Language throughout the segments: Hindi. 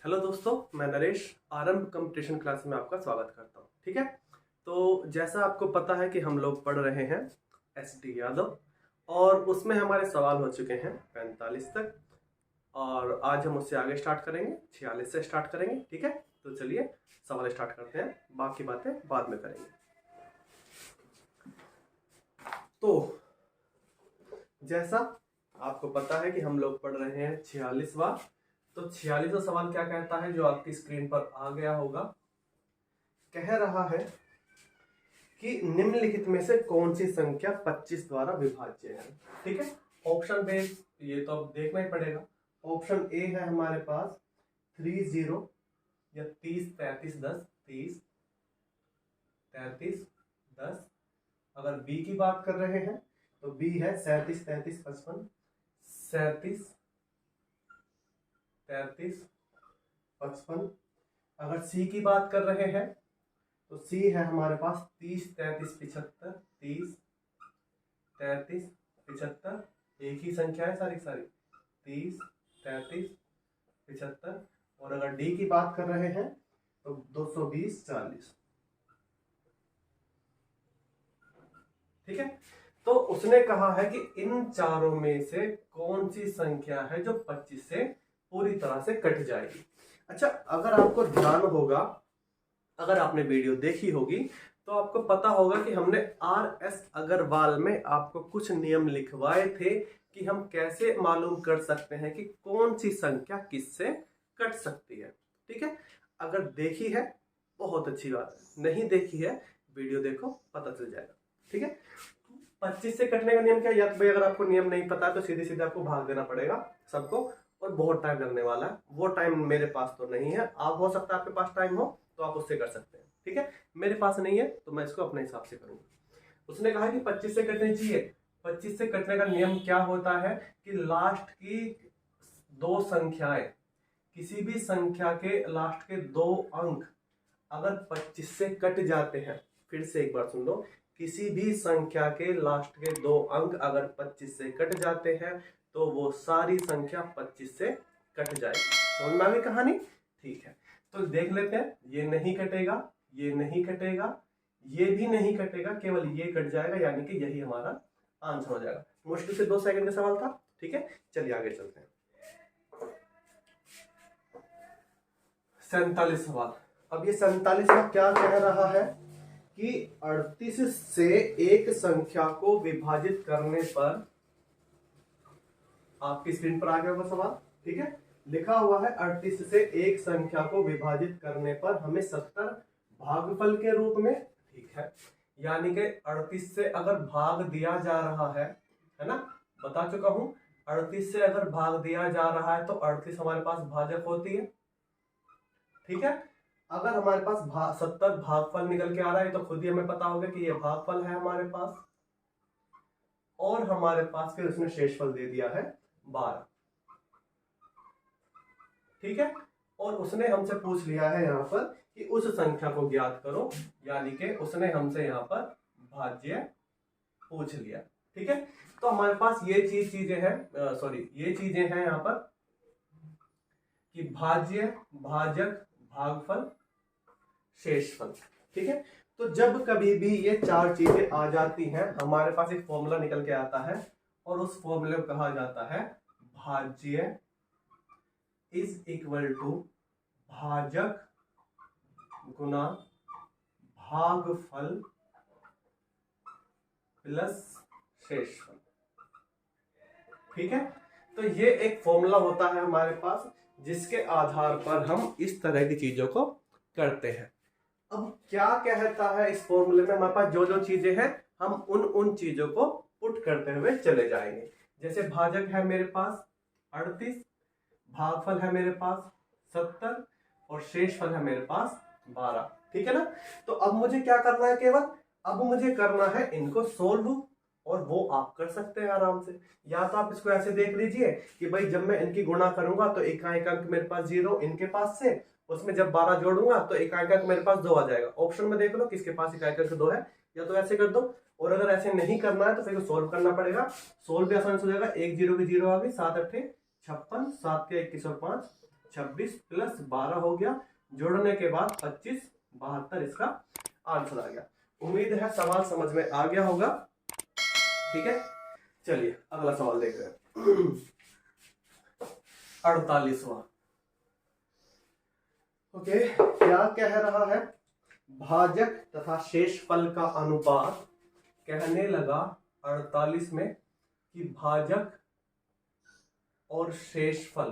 हेलो दोस्तों, मैं नरेश आरंभ कंपटीशन क्लास में आपका स्वागत करता हूँ। ठीक है, तो जैसा आपको पता है कि हम लोग पढ़ रहे हैं एस.डी. यादव और उसमें हमारे सवाल हो चुके हैं 45 तक और आज हम उससे आगे स्टार्ट करेंगे, 46 से स्टार्ट करेंगे। ठीक है, तो चलिए सवाल स्टार्ट करते हैं, बाकी बातें बाद में करेंगे। तो जैसा आपको पता है कि हम लोग पढ़ रहे हैं 46वां। तो 46वां सवाल क्या कहता है, जो आपकी स्क्रीन पर आ गया होगा। कह रहा है कि निम्नलिखित में से कौन सी संख्या 25 द्वारा विभाज्य है। ठीक है, ऑप्शन बेस ये तो अब देखना ही पड़ेगा। ऑप्शन ए है हमारे पास 30 या 30 33 10 30 33 10। अगर बी की बात कर रहे हैं तो बी है 37 33 55 37 33 55। अगर सी की बात कर रहे हैं तो सी है हमारे पास 30 33 75 30 33 75। एक ही संख्या है सारी 30 33 75। और अगर डी की बात कर रहे हैं तो 220 40। ठीक है, तो उसने कहा है कि इन चारों में से कौन सी संख्या है जो 25 से पूरी तरह से कट जाएगी। अच्छा, अगर आपको ध्यान होगा, अगर आपने वीडियो देखी होगी तो आपको पता होगा कि हमने RS अग्रवाल में आपको कुछ नियम लिखवाए थे कि हम कैसे मालूम कर सकते हैं कि कौन सी संख्या किससे कट सकती है। ठीक है, अगर देखी है बहुत अच्छी बात है, नहीं देखी है वीडियो देखो, पता चल जाएगा। ठीक है, 25 से कटने का नियम क्या है, या तो भाई अगर आपको नियम नहीं पता तो सीधे सीधे आपको भाग देना पड़ेगा सबको, और बहुत टाइम लगने वाला है। वो टाइम मेरे पास तो नहीं है, आप हो सकता है आपके पास टाइम हो तो आप उससे कर सकते हैं। ठीक है, मेरे पास नहीं है तो मैं इसको अपने हिसाब से करूंगा। उसने कहा कि 25 से कटने चाहिए। 25 से कटने का नियम क्या होता है कि लास्ट की दो संख्याएं, किसी भी संख्या के लास्ट के दो अंक अगर 25 से कट जाते हैं, फिर से एक बार सुन लो, किसी भी संख्या के लास्ट के दो अंक अगर 25 से कट जाते हैं तो वो सारी संख्या 25 से कट जाएगी। समझ में आ गई कहानी? ठीक है, तो देख लेते हैं। ये नहीं कटेगा, ये नहीं कटेगा, ये भी नहीं कटेगा, केवल ये कट जाएगा, यानी कि यही हमारा आंसर हो जाएगा। मुश्किल से 2 सेकंड का सवाल था। ठीक है, चलिए आगे चलते हैं। 47 सवाल। अब ये 47वां क्या कह रहा है कि 38 से एक संख्या को विभाजित करने पर, आपकी स्क्रीन पर आ गया होगा सवाल। ठीक है, लिखा हुआ है 38 से एक संख्या को विभाजित करने पर हमें 70 भागफल के रूप में। ठीक है, यानी कि 38 से अगर भाग दिया जा रहा है ना, बता चुका हूं, 38 से अगर भाग दिया जा रहा है तो 38 हमारे पास भाजक होती है। ठीक है, अगर हमारे पास 70 भागफल निकल के आ रहा है तो खुद ही हमें पता होगा कि ये भागफल है हमारे पास, और हमारे पास फिर उसने शेषफल दे दिया है 12। ठीक है, और उसने हमसे पूछ लिया है यहाँ पर कि उस संख्या को ज्ञात करो, यानी कि उसने हमसे यहाँ पर भाज्य पूछ लिया। ठीक है, तो हमारे पास ये चीजें हैं, ये चीजें हैं यहाँ पर कि भाज्य, भाजक, भागफल, शेषफल। ठीक है, तो जब कभी भी ये चार चीजें आ जाती हैं हमारे पास एक फॉर्मूला निकल के आता है, और उस फॉर्मूले को कहा जाता है भाज्य इज इक्वल टू भाजक गुना भागफल प्लस शेषफल। ठीक है, तो ये एक फॉर्मूला होता है हमारे पास, जिसके आधार पर हम इस तरह की चीजों को करते हैं। अब क्या कहता है इस फॉर्मूले में, हमारे पास जो जो चीजें हैं हम उन चीजों को पुट करते हुए चले जाएंगे। जैसे भाजक है मेरे पास 38, भागफल है मेरे पास 70, और शेषफल है मेरे पास 12। ठीक है ना, तो अब मुझे क्या करना है, केवल अब मुझे करना है इनको सोल्व, और वो आप कर सकते हैं आराम से। या तो आप इसको ऐसे देख लीजिए कि भाई जब मैं इनकी गुणा करूंगा तो एक अंक मेरे पास 0 इनके पास से, उसमें जब 12 जोड़ूंगा तो एक अंक मेरे पास 2 आ जाएगा। ऑप्शन में देख लो किसके पास एक अंक 2 है, या तो ऐसे कर दो, और अगर ऐसे नहीं करना है तो फिर सोल्व करना पड़ेगा। सोल्व भी आसान हो जाएगा, 1 0 की 0 आ गई, 7 8 56, 7 के 21 और 5 26 प्लस 12 हो गया, जोड़ने के बाद 25, 72 इसका आंसर आ गया। उम्मीद है सवाल समझ में आ गया होगा। ठीक है, चलिए अगला सवाल देख रहे हैं। 48वां। ओके, क्या कह रहा है? भाजक तथा शेषफल का अनुपात कहने लगा 48 में कि भाजक और शेषफल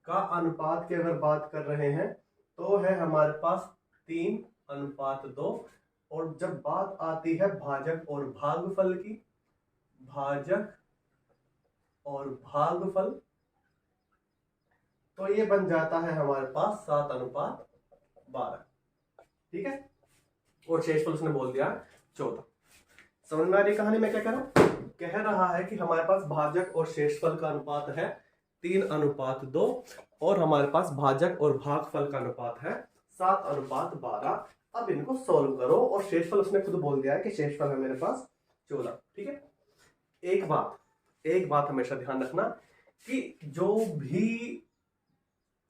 का अनुपात की अगर बात कर रहे हैं तो है हमारे पास 3:2। और जब बात आती है भाजक और भागफल की, भाजक और भागफल, तो ये बन जाता है हमारे पास 7:12। ठीक है, और शेषफल उसने बोल दिया 14। समझ में आ रही कहानी में क्या कह रहा हूं? कह रहा है कि हमारे पास भाजक और शेषफल का अनुपात है 3:2 और हमारे पास भाजक और भागफल का अनुपात है 7:12। अब इनको सॉल्व करो, और शेषफल उसने खुद बोल दिया है कि शेषफल है मेरे पास 14। ठीक है, एक बात हमेशा ध्यान रखना कि जो भी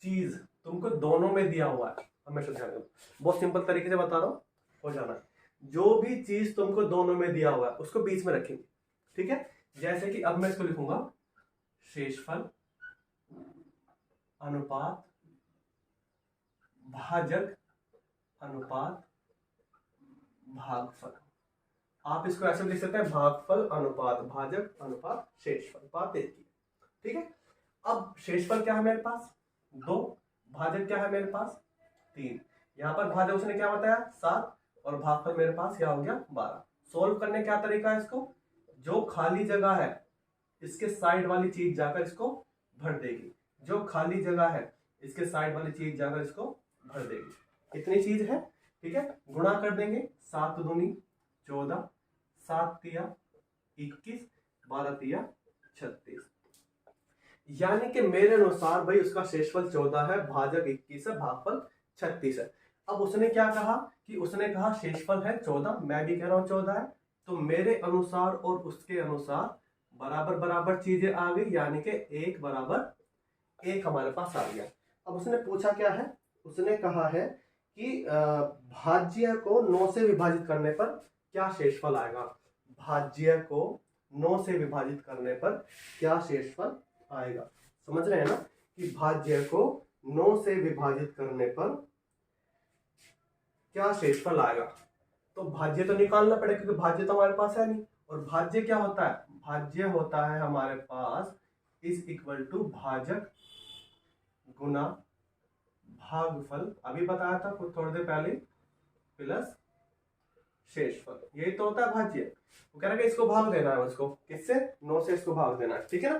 चीज तुमको दोनों में दिया हुआ है, हमेशा ध्यान रखना, बहुत सिंपल तरीके से बता रहा हूं, हो जाना। जो भी चीज तुमको दोनों में दिया हुआ है उसको बीच में रखेंगे। ठीक है, जैसे कि अब मैं इसको लिखूंगा शेषफल अनुपात भाजक अनुपात भागफल। आप इसको ऐसे लिख सकते हैं भागफल अनुपात भाजक अनुपात शेषफल। बात एक ही। ठीक है, अब शेषफल क्या है मेरे पास 2, भाजक क्या है मेरे पास 3। यहां पर भाजक उसने क्या बताया 7 और भागफल मेरे पास क्या हो गया 12। सोल्व करने क्या तरीका है? इसको जो खाली जगह है इसके साइड वाली चीज जाकर इसको भर देगी, जो खाली जगह है इसके साइड वाली चीज जाकर इसको भर देगी। इतनी चीज है। ठीक है, गुणा कर देंगे 7 दूनी 14, 7 तिया 21, 12 तिया 36। यानी कि मेरे अनुसार भाई उसका शेषफल 14 है, भाजक 21 है, भागफल 36 है। अब उसने क्या कहा कि उसने कहा शेषफल है 14, मैं भी कह रहा हूं 14 है, तो मेरे अनुसार और उसके अनुसार बराबर बराबर चीजें आ गई, यानी कि 1 बराबर 1 हमारे पास आ गया। अब उसने पूछा क्या है? उसने कहा है कि भाज्य को 9 से विभाजित करने पर क्या शेषफल आएगा। भाज्य को 9 से विभाजित करने पर क्या शेषफल आएगा। समझ रहे हैं ना कि भाज्य को 9 से विभाजित करने पर क्या शेषफल आएगा। तो भाज्य तो निकालना पड़ेगा क्योंकि भाज्य तो हमारे पास है नहीं। और भाज्य क्या होता है? भाज्य होता है हमारे पास इज इक्वल टू भाजक गुना भागफल, अभी बताया था कुछ थोड़ी देर पहले, प्लस शेषफल। यही तो होता है भाज्य। वो कह रहा है कि इसको भाग देना है, उसको किससे 9 से इसको भाग देना है। ठीक है ना,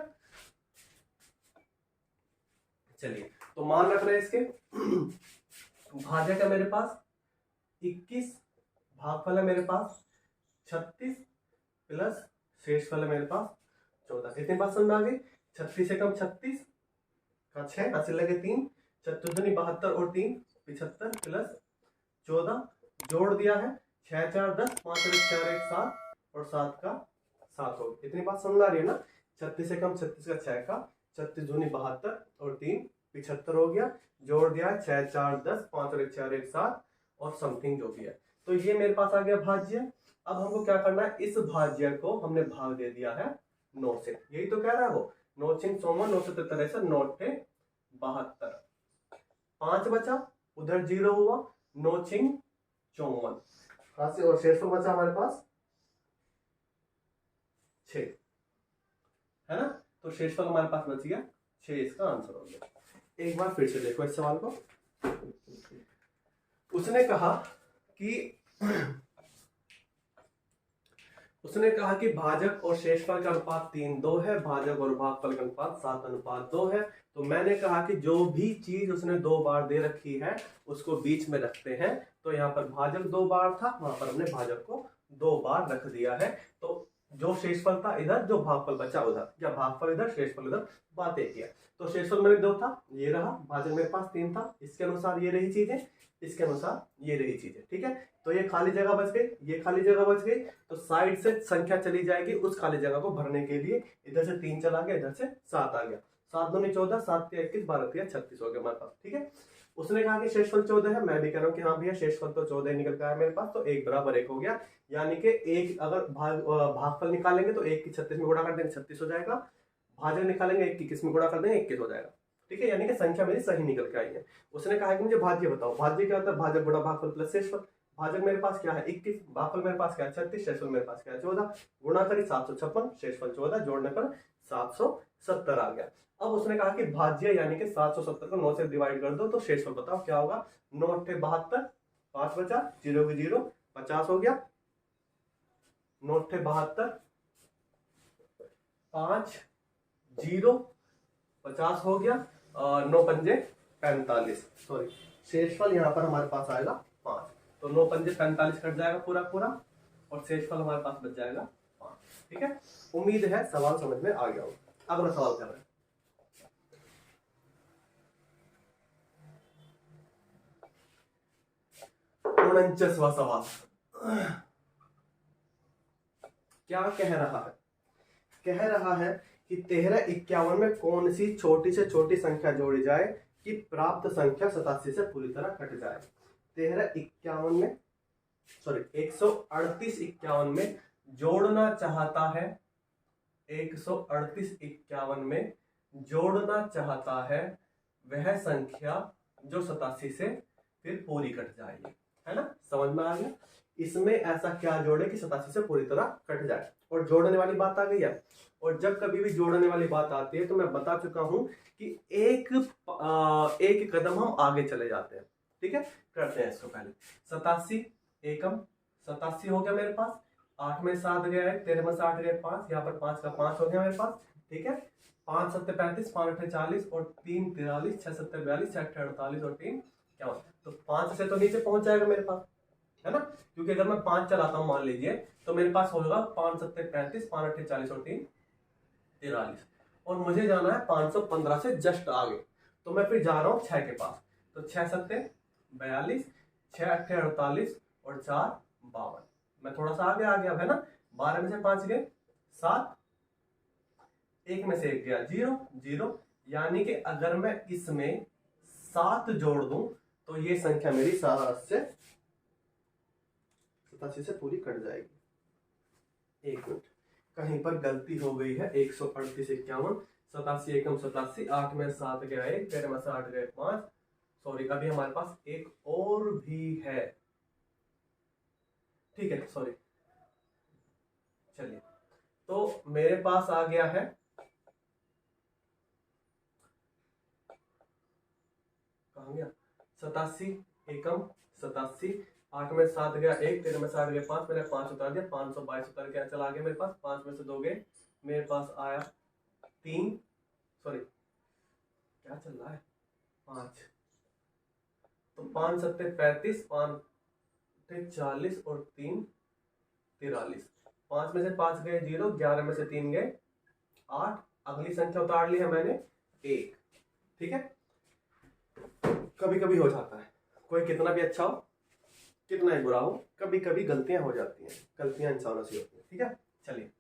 चलिए तो मान रख रहे हैं इसके। भाजक है मेरे पास 21, भागफल है मेरे पास 36 प्लस शेषफल है मेरे पास 14। इतनी बात समझ में आ गई। 36 से कम 36 का 6, हासिल लगे 3, 72 72 और 3 75 प्लस 14, जोड़ दिया है 6 4 10, 5 4 1 7 और 7 का 7 हो गया। इतनी बात समझ में आ रही है ना। 36 से कम 36 का 6 का, 36 दूनी 72 और 3 75 हो गया, जोड़ दिया है 6 4 10, 5 और 1 4 1 7 और समथिंग जो भी है। तो ये मेरे पास आ गया भाज्य। अब हमको क्या करना है? इस भाज्य को हमने भाग दे दिया है 9 से। यही तो कह रहा है वो। 9 6 54, 9 7 73, 9 8 72, 5 बचा, उधर 0 हुआ, 9 6 54, हाथ से, और शेषफल बचा हमारे पास 6 है ना। तो शेषफल हमारे पास बच गया 6, इसका आंसर हो गया। एक बार फिर से देखो इस सवाल को। उसने कहा कि भाजक और शेषफल का अनुपात 3:2 है, भाजक और भागफल का अनुपात 7:2 है। तो मैंने कहा कि जो भी चीज उसने 2 बार दे रखी है उसको बीच में रखते हैं। तो यहाँ पर भाजक 2 बार था, वहां पर हमने भाजक को 2 बार रख दिया है। तो जो शेषफल था इधर, जो भागफल बचा उधर, या भागफल इधर शेषफल इधर, बात एक ही है। तो शेषफल मेरे 2 था, ये रहा। भाजक मेरे पास 3 था, इसके अनुसार ये रही चीजें, इसके अनुसार ये रही चीजें। ठीक है, तो ये खाली जगह बच गई, ये खाली जगह बच गई। तो साइड से संख्या चली जाएगी उस खाली जगह को भरने के लिए। इधर से 3 चला गया, इधर से 7 आ गया। 7 दूनी 14, 7 तिया 21, 12 तिया 36 हो गया हमारे पास। ठीक है, उसने कहा कि शेषफल 14 है, मैं भी कह रहा हूँ कि हाँ भैया शेषफल तो 14 निकल का है मेरे पास, तो 1 बराबर 1 हो गया। यानी कि एक अगर भागफल निकालेंगे तो 1 की 36 में गुणा कर देंगे 36 हो जाएगा, भाजक निकालेंगे 1 की किस में गुणा कर देंगे 21 हो जाएगा। ठीक है, यानी कि संख्या मेरी सही निकल के आई है। उसने कहा कि मुझे भाज्य बताओ, भाज्य क्या होता है, भाजक गुणा भागफल प्लस शेषफल। भाजक मेरे पास क्या है 21, भागफल मेरे पास क्या है 36, शेषफल मेरे पास क्या है 14, गुणा करी 756, शेषफल 14, जोड़ने पर 770 आ गया। अब उसने कहा कि भाज्य यानी कि 770 को 9 से डिवाइड कर दो तो शेषफल बताओ क्या होगा। 9 8 72, 5 बचा, 0 की 0, 50 हो गया। 9 8 72, 5 0, 50 हो गया, 9 पंजे 45, सॉरी शेषफल यहाँ पर हमारे पास आएगा 5, तो 9 पंजे 45 कट जाएगा पूरा पूरा, और शेषफल हमारे पास बच जाएगा 5। ठीक है, उम्मीद है सवाल समझ में आ गया होगा। अगला सवाल कर रहे हैं, 49वां सवाल क्या कह रहा है, कह रहा है कि 1351 में कौन सी छोटी से छोटी संख्या जोड़ी जाए कि प्राप्त संख्या 87 से पूरी तरह कट जाए। 1351 में, सॉरी 138 में जोड़ना चाहता है, 138 में जोड़ना चाहता है वह संख्या जो 87 से फिर पूरी कट जाएगी, है ना, समझ में आ गया। इसमें ऐसा क्या जोड़े कि 87 से पूरी तरह कट जाए, और जोड़ने वाली बात आ गई है। और जब कभी भी जोड़ने वाली बात आती है तो मैं बता चुका हूं कि एक कदम हम आगे चले जाते हैं। ठीक है, करते हैं इसको पहले। 87 एकम 87 हो गया मेरे पास, 8 में 7 गया है, 13 में 8 गए 5, यहाँ पर 5 का 5 हो गया मेरे पास। ठीक है, 5 7 35, 5 8 40 और 3 43, 6 7 42, 6 8 48 और 3 51, तो 5 से तो नीचे पहुंच जाएगा मेरे पास, है ना, क्योंकि अगर मैं 5 चलाता हूं मान लीजिए तो मेरे पास होगा 5 7 35, 5 8 40 और 3 43, और मुझे जाना है 515 से जस्ट आगे, तो मैं फिर जा रहा हूं 6 के पास, तो 6 7 42, 6 8 48 और 4 52, मैं थोड़ा सा आगे आ गया, है ना। 12 में से 5 गए 7, 1 में से 1 गया 0 0, यानी कि अगर मैं इसमें 7 जोड़ दूं तो ये संख्या मेरी 87 से पूरी कट जाएगी। एक मिनट, कहीं पर गलती हो गई है। 138 51, 87 एकम 87, 8 में 7 गया 1, 13 में से 8 गए 5, सॉरी अभी हमारे पास एक और भी है। ठीक है, सॉरी, चलिए, तो मेरे पास आ गया है, कहां गया, 87 एकम 87, 8 में 7 गया 1, 13 में से 8 गया 5, मैंने 5 उतार दिया, 522 उतार के चला गया मेरे पास, 5 में से 2 गए, मेरे पास आया 3, सॉरी क्या चल रहा है 5, तो 5 7 35, 5 40 और 3 43, 5 में से 5 गए 0, 11 में से 3 गए 8, अगली संख्या उतार ली है मैंने 1। ठीक है, कभी कभी हो जाता है, कोई कितना भी अच्छा हो कितना ही बुरा हो, कभी कभी गलतियां हो जाती हैं, गलतियां इंसानों से होती हैं। ठीक है, चलिए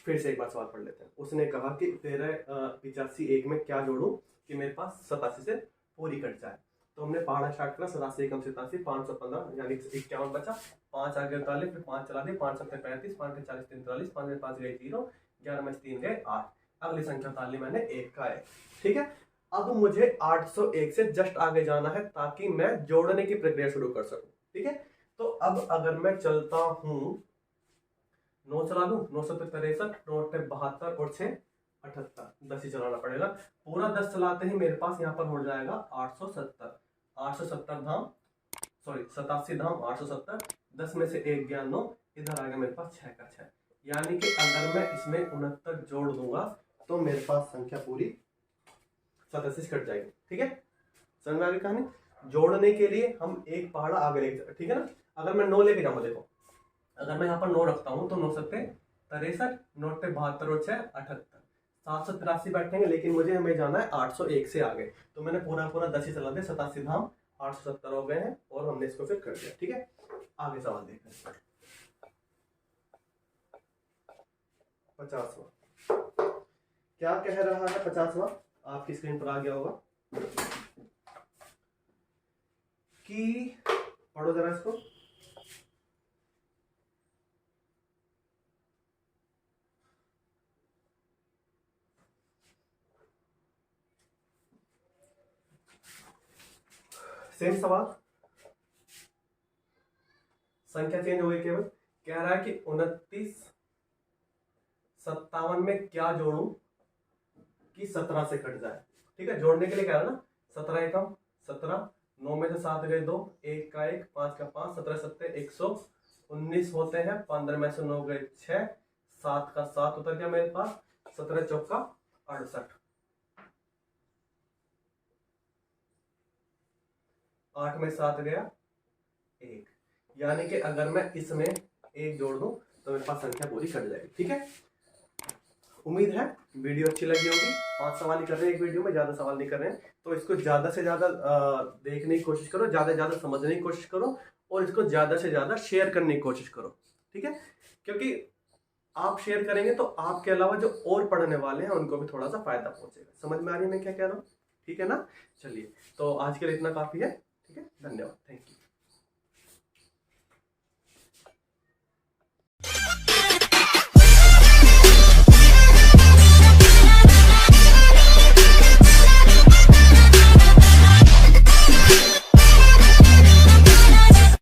फिर से एक बार सवाल पढ़ लेते हैं। उसने कहा कि 1385 में क्या जोड़ूं कि मेरे पास 87 से पूरी कट जाए, तो हमने पढ़ना स्टार्ट करा। 87 एकम 87, 515 यानी 51 बचा, 5 आगे 48, फिर 5 चला दिए, 5 7 35, 5 8 40, 3 43, 5 में 5 गए 0, 11 में 3 गए 8, अगली संख्या उतार ली मैंने 1 का 1। ठीक है, अब मुझे 801 से जस्ट आगे जाना है ताकि मैं जोड़ने की प्रक्रिया शुरू कर सकूं। ठीक है, तो अब अगर मैं चलता हूं, 9 चला दूं, 9 7 63, 9 8 72 और 6 78, 10 ही चलाना पड़ेगा, पूरा 10 चलाते ही मेरे पास यहाँ पर हो जाएगा 870, 870 धाम, सॉरी 87 धाम 870, 10 में से 1 गया 9, इधर आ गया मेरे पास 6 का 6, यानी कि अगर मैं इसमें 69 जोड़ दूंगा तो मेरे पास संख्या पूरी 87 कट जाएगी। ठीक है, समझ में आ गई कहानी। जोड़ने के लिए हम एक पहाड़ा आगे लेके, ठीक है ना, अगर मैं 9 लेके जाऊंगा, देखो अगर मैं यहाँ पर 9 रखता हूँ तो 9 7 63, 9 8 72 और 6 78, 783 बैठेंगे, लेकिन मुझे हमें जाना है 801 से आगे, तो मैंने पूरा पूरा 10 ही चला दिया, 87 धाम 870 हो गए हैं, और हमने इसको फिर कर दिया। ठीक है, आगे सवाल देखते हैं। 50वां क्या कह रहा है, 50वां आपकी स्क्रीन पर आ गया होगा कि पढ़ो जरा इसको। सेम सवाल, संख्या चेंज हो गई केवल। कह रहा है कि 29 57 में क्या जोड़ूं कि 17 से कट जाए। ठीक है, जोड़ने के लिए कह रहा है ना, 17 एकम 17, 9 में से 7 गए 2, 1 का 1, 5 का 5, 17 सत्ते 119 होते हैं, 15 में से 9 गए 6, 7 का 7 उतर गया मेरे पास, 17 चौका 68, 8 में 7 गया 1, यानी कि अगर मैं इसमें 1 जोड़ दूं तो मेरे पास संख्या पूरी कट जाएगी। ठीक है, उम्मीद है वीडियो अच्छी लगी होगी। 5 सवाल ही कर रहे हैं एक वीडियो में, ज्यादा सवाल नहीं कर रहे हैं, तो इसको ज्यादा से ज्यादा देखने की कोशिश करो, ज्यादा से ज्यादा समझने की कोशिश करो, और इसको ज्यादा से ज्यादा शेयर करने की कोशिश करो। ठीक है, क्योंकि आप शेयर करेंगे तो आपके अलावा जो और पढ़ने वाले हैं उनको भी थोड़ा सा फायदा पहुंचेगा। समझ में आ रही है मैं क्या कह रहा हूँ? ठीक है ना, चलिए तो आज के लिए इतना काफी है। ठीक है, धन्यवाद, थैंक यू।